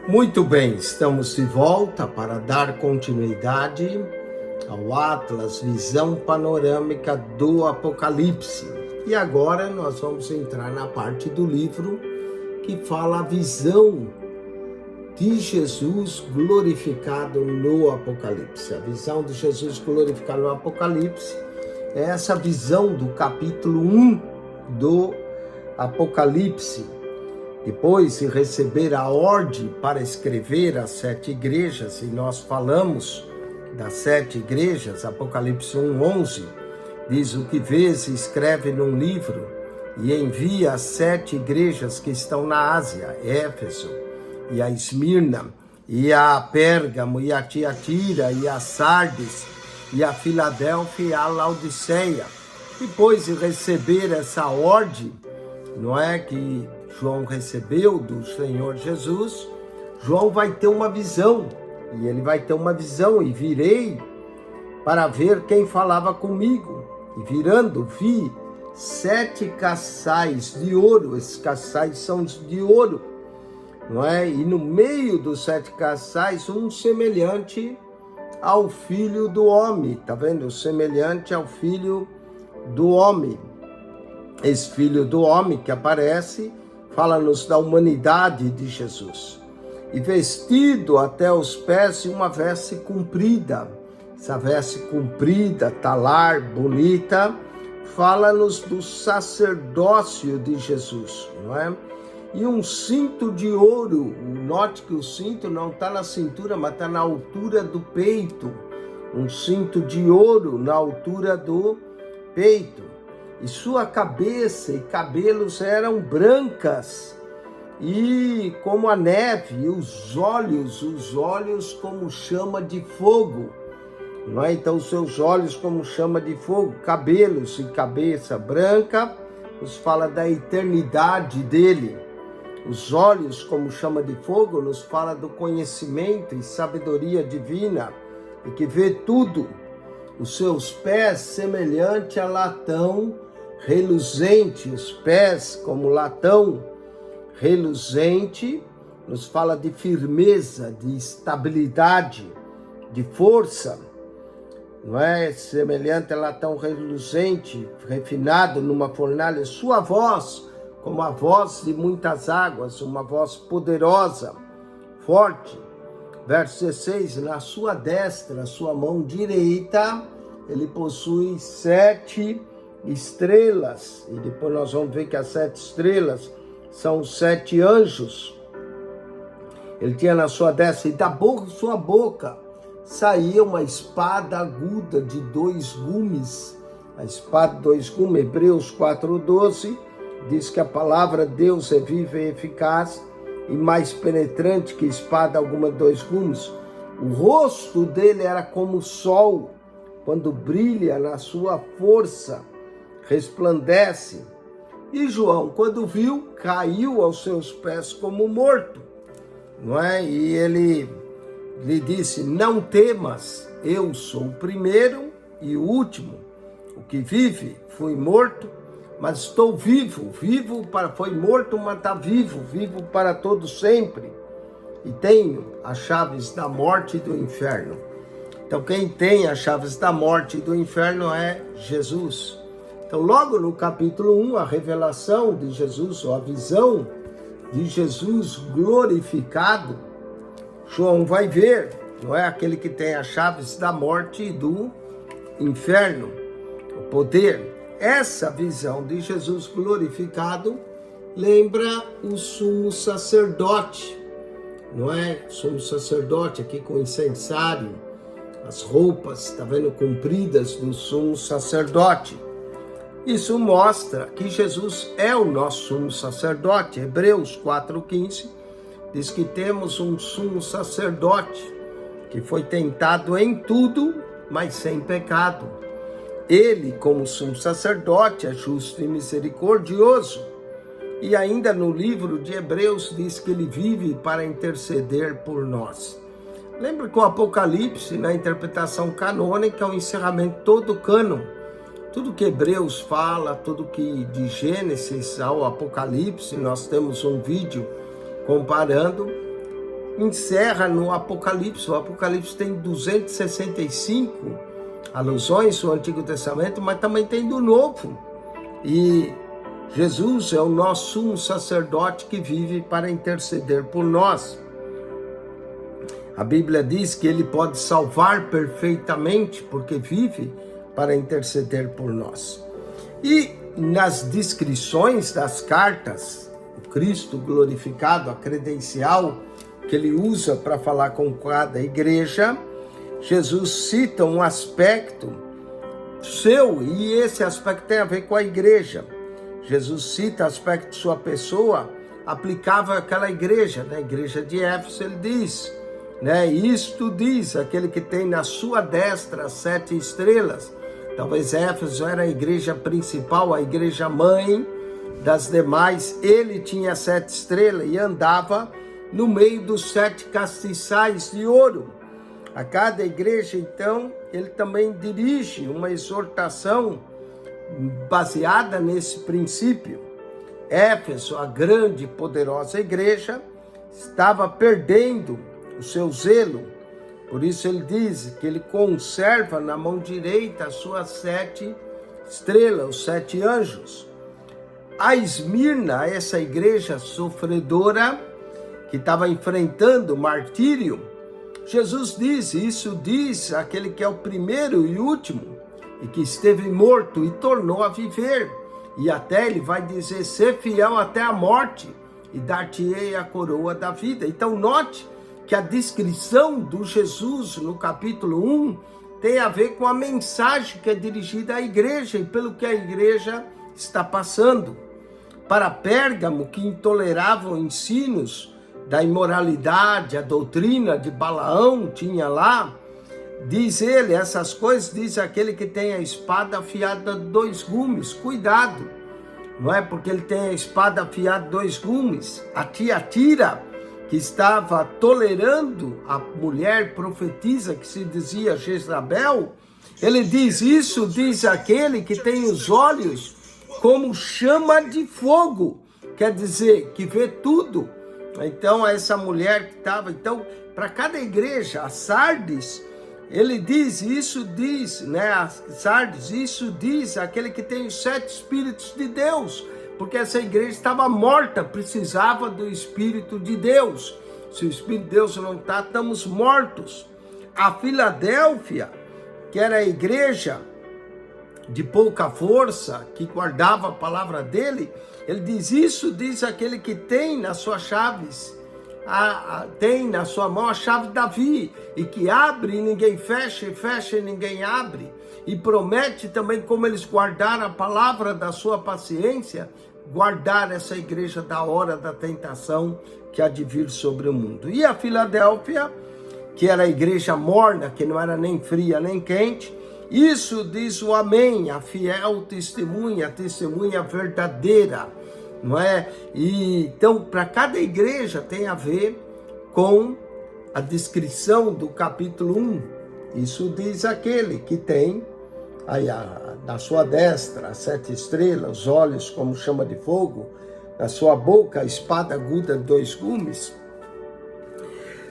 Muito bem, estamos de volta para dar continuidade ao Atlas Visão Panorâmica do Apocalipse. E agora nós vamos entrar na parte do livro que fala a visão de Jesus glorificado no Apocalipse. A visão de Jesus glorificado no Apocalipse é essa visão do capítulo 1 do Apocalipse. Depois de receber a ordem para escrever as 7 igrejas, e nós falamos das 7 igrejas, Apocalipse 1:11, diz: o que vês, escreve num livro e envia às 7 igrejas que estão na Ásia, Éfeso, e a Esmirna, e a Pérgamo, e a Tiatira, e a Sardes, e a Filadélfia, e a Laodiceia. Depois de receber essa ordem, não é que João recebeu do Senhor Jesus, João vai ter uma visão, e ele vai ter uma visão: e virei para ver quem falava comigo, e virando vi 7 caçais de ouro. Esses caçais são de ouro, não é? E no meio dos 7 caçais, um semelhante ao Filho do Homem, tá vendo? Semelhante ao Filho do Homem. Esse Filho do Homem que aparece fala-nos da humanidade de Jesus. E vestido até os pés de uma veste comprida. Essa veste comprida, talar, bonita, fala-nos do sacerdócio de Jesus, não é? E um cinto de ouro. Note que o cinto não está na cintura, mas está na altura do peito. Um cinto de ouro na altura do peito. E sua cabeça e cabelos eram brancas, e como a neve, e os olhos como chama de fogo, não é? Então, seus olhos como chama de fogo, cabelos e cabeça branca, nos fala da eternidade dele. Os olhos como chama de fogo nos fala do conhecimento e sabedoria divina, e que vê tudo. Os seus pés semelhante a latão reluzente, os pés como latão reluzente, nos fala de firmeza, de estabilidade, de força, não é? Semelhante a latão reluzente, refinado numa fornalha. Sua voz, como a voz de muitas águas, uma voz poderosa, forte. Verso 16, na sua destra, sua mão direita, ele possui 7 estrelas, e depois nós vamos ver que as 7 estrelas são os 7 anjos. Ele tinha na sua destra, e da sua boca saía uma espada aguda de 2 gumes. A espada de 2 gumes, Hebreus 4:12, diz que a palavra de Deus é viva e eficaz, e mais penetrante que espada alguma de 2 gumes. O rosto dele era como o sol, quando brilha na sua força, resplandece. E João, quando viu, caiu aos seus pés como morto, não é? E ele lhe disse: não temas, eu sou o primeiro e o último, o que vive. Fui morto, mas estou vivo. Foi morto, mas está vivo para todo sempre. E tenho as chaves da morte e do inferno. Então, quem tem as chaves da morte e do inferno é Jesus. Então, logo no capítulo 1, a revelação de Jesus, ou a visão de Jesus glorificado, João vai ver, não é? Aquele que tem as chaves da morte e do inferno, o poder. Essa visão de Jesus glorificado lembra o sumo sacerdote, não é? Sumo sacerdote aqui com incensário, as roupas, tá vendo, compridas do sumo sacerdote. Isso mostra que Jesus é o nosso sumo sacerdote. Hebreus 4:15 diz que temos um sumo sacerdote que foi tentado em tudo, mas sem pecado. Ele, como sumo sacerdote, é justo e misericordioso. E ainda no livro de Hebreus diz que ele vive para interceder por nós. Lembra que o Apocalipse, na interpretação canônica, é o encerramento todo o cânon. Tudo que Hebreus fala, tudo que de Gênesis ao Apocalipse, nós temos um vídeo comparando. encerra no Apocalipse. O Apocalipse tem 265 alusões do Antigo Testamento, mas também tem do Novo. E Jesus é o nosso sumo sacerdote que vive para interceder por nós. A Bíblia diz que ele pode salvar perfeitamente, porque vive para interceder por nós. E nas descrições das cartas, o Cristo glorificado, a credencial que ele usa para falar com cada igreja, Jesus cita um aspecto seu, e esse aspecto tem a ver com a igreja. Jesus cita aspecto de sua pessoa, aplicável àquela igreja, na igreja de Éfeso. Ele diz, isto diz aquele que tem na sua destra 7 estrelas. Talvez Éfeso era a igreja principal, a igreja mãe das demais. Ele tinha 7 estrelas e andava no meio dos 7 castiçais de ouro. A cada igreja, então, ele também dirige uma exortação baseada nesse princípio. Éfeso, a grande e poderosa igreja, estava perdendo o seu zelo. Por isso ele diz que ele conserva na mão direita as suas 7 estrelas, os 7 anjos. A Esmirna, essa igreja sofredora que estava enfrentando o martírio, Jesus diz, isso diz aquele que é o primeiro e último, e que esteve morto e tornou a viver. E até ele vai dizer, ser fiel até a morte, e dar-te-ei a coroa da vida. Então note que a descrição do Jesus no capítulo 1 tem a ver com a mensagem que é dirigida à igreja e pelo que a igreja está passando. Para Pérgamo, que intoleravam ensinos da imoralidade, a doutrina de Balaão tinha lá, diz ele, essas coisas diz aquele que tem a espada afiada de 2 gumes, cuidado, não é porque ele tem a espada afiada de 2 gumes. A Tiatira, que estava tolerando a mulher profetisa que se dizia Jezabel, ele diz, isso diz aquele que tem os olhos como chama de fogo, quer dizer, que vê tudo. Então, essa mulher que estava, então, para cada igreja, a Sardes, ele diz, isso diz, a Sardes, isso diz aquele que tem os 7 Espíritos de Deus, porque essa igreja estava morta, precisava do Espírito de Deus. Se o Espírito de Deus não está, estamos mortos. A Filadélfia, que era a igreja de pouca força, que guardava a palavra dele, ele diz, isso diz aquele que tem nas suas chaves, tem na sua mão a chave de Davi, e que abre e ninguém fecha, e fecha e ninguém abre, e promete também, como eles guardaram a palavra da sua paciência, guardar essa igreja da hora da tentação que há de vir sobre o mundo. E a Filadélfia, que era a igreja morna, que não era nem fria nem quente, isso diz o amém, a fiel testemunha, a testemunha verdadeira, não é? E então, para cada igreja tem a ver com a descrição do capítulo 1. Isso diz aquele que tem aí na sua destra as 7 estrelas, os olhos como chama de fogo, na sua boca a espada aguda de 2 gumes.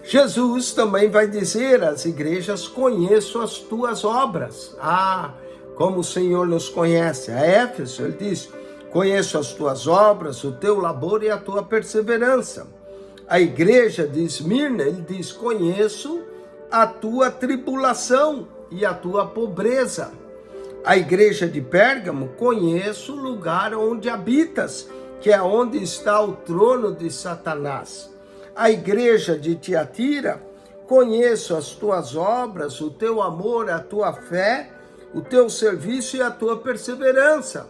Jesus também vai dizer às igrejas, conheço as tuas obras. Como o Senhor nos conhece. A Éfeso, ele diz, conheço as tuas obras, o teu labor e a tua perseverança. A igreja de Esmirna, ele diz, conheço a tua tribulação e a tua pobreza. A igreja de Pérgamo, conheço o lugar onde habitas, que é onde está o trono de Satanás. A igreja de Tiatira, conheço as tuas obras, o teu amor, a tua fé, o teu serviço e a tua perseverança.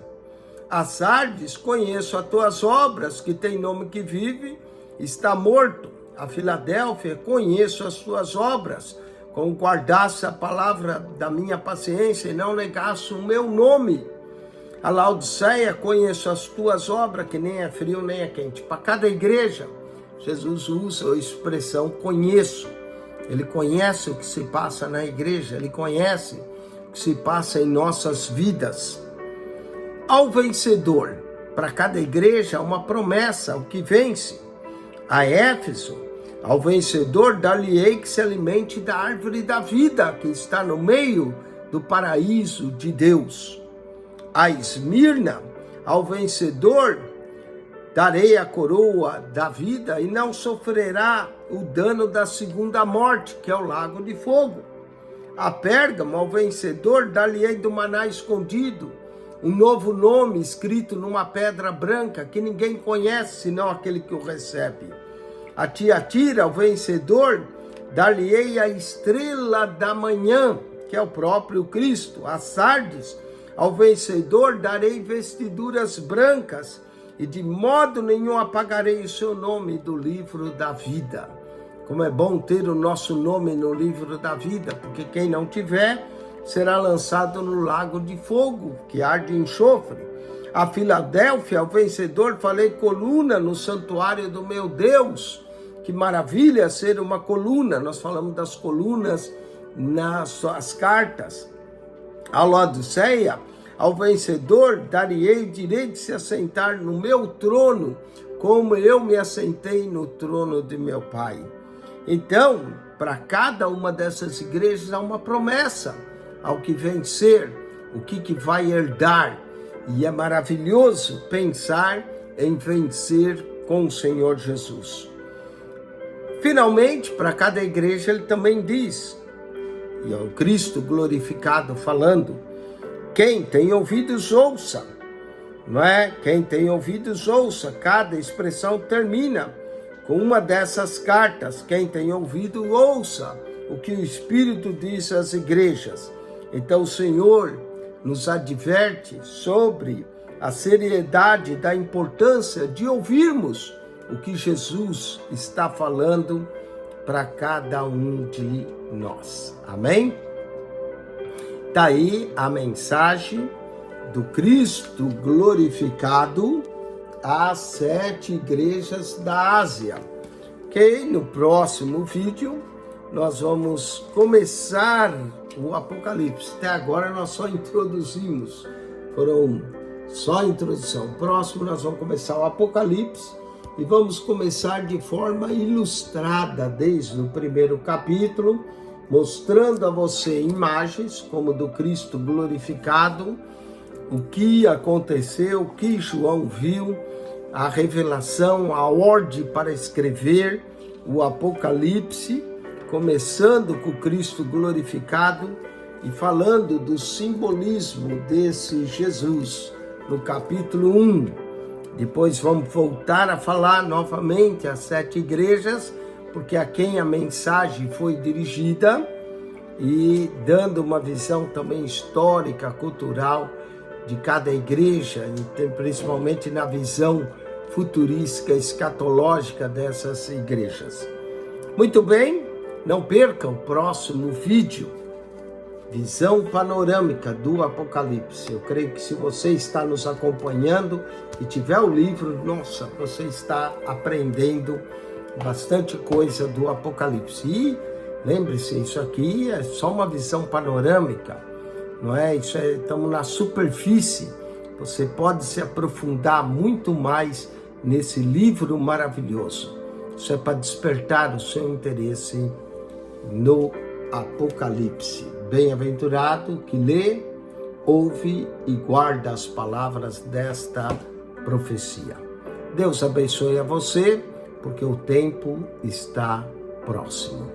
A Sardes, conheço as tuas obras, que tem nome que vive, está morto. A Filadélfia, conheço as tuas obras, como guardasse a palavra da minha paciência e não negasse o meu nome. A Laodiceia, conheço as tuas obras, que nem é frio nem é quente. Para cada igreja, Jesus usa a expressão conheço. Ele conhece o que se passa na igreja, ele conhece o que se passa em nossas vidas. Ao vencedor, para cada igreja, uma promessa, o que vence. A Éfeso, Ao vencedor dar-lhe-ei que se alimente da árvore da vida, que está no meio do paraíso de Deus. A Esmirna, ao vencedor, darei a coroa da vida e não sofrerá o dano da segunda morte, que é o lago de fogo. A Pérgamo, ao vencedor, dar-lhe-ei do maná escondido, um novo nome escrito numa pedra branca, que ninguém conhece, senão aquele que o recebe. A Tiatira, ao vencedor, dar-lhe-ei a estrela da manhã, que é o próprio Cristo. A Sardes, ao vencedor, darei vestiduras brancas, e de modo nenhum apagarei o seu nome do livro da vida. Como é bom ter o nosso nome no livro da vida, porque quem não tiver será lançado no lago de fogo, que arde enxofre. A Filadélfia, ao vencedor, falei coluna no santuário do meu Deus. Que maravilha ser uma coluna. Nós falamos das colunas nas suas cartas. A Laodiceia, ao vencedor, dar-lhe-ei o direito de se assentar no meu trono, como eu me assentei no trono de meu Pai. Então, para cada uma dessas igrejas há uma promessa ao que vencer, o que vai herdar. E é maravilhoso pensar em vencer com o Senhor Jesus. Finalmente, para cada igreja ele também diz, e é o Cristo glorificado falando, quem tem ouvidos ouça, não é? Quem tem ouvidos ouça. Cada expressão termina com uma dessas cartas. Quem tem ouvido ouça o que o Espírito diz às igrejas. Então o Senhor nos adverte sobre a seriedade da importância de ouvirmos o que Jesus está falando para cada um de nós. Amém? Está aí a mensagem do Cristo glorificado às 7 igrejas da Ásia. Ok? No próximo vídeo nós vamos começar o Apocalipse. Até agora nós só introduzimos, foram só introdução. Próximo nós vamos começar o Apocalipse e vamos começar de forma ilustrada desde o primeiro capítulo, mostrando a você imagens como do Cristo glorificado, o que aconteceu, o que João viu, a revelação, a ordem para escrever o Apocalipse, começando com o Cristo glorificado e falando do simbolismo desse Jesus no capítulo 1. Depois vamos voltar a falar novamente às 7 igrejas, porque a quem a mensagem foi dirigida, e dando uma visão também histórica, cultural de cada igreja, e principalmente na visão futurística, escatológica dessas igrejas. Muito bem, não perca o próximo vídeo, visão panorâmica do Apocalipse. Eu creio que se você está nos acompanhando e tiver o livro, nossa, você está aprendendo bastante coisa do Apocalipse. E lembre-se, isso aqui é só uma visão panorâmica, não é? Estamos na superfície. Você pode se aprofundar muito mais nesse livro maravilhoso. Isso é para despertar o seu interesse no Apocalipse. Bem-aventurado que lê, ouve e guarda as palavras desta profecia. Deus abençoe a você, porque o tempo está próximo.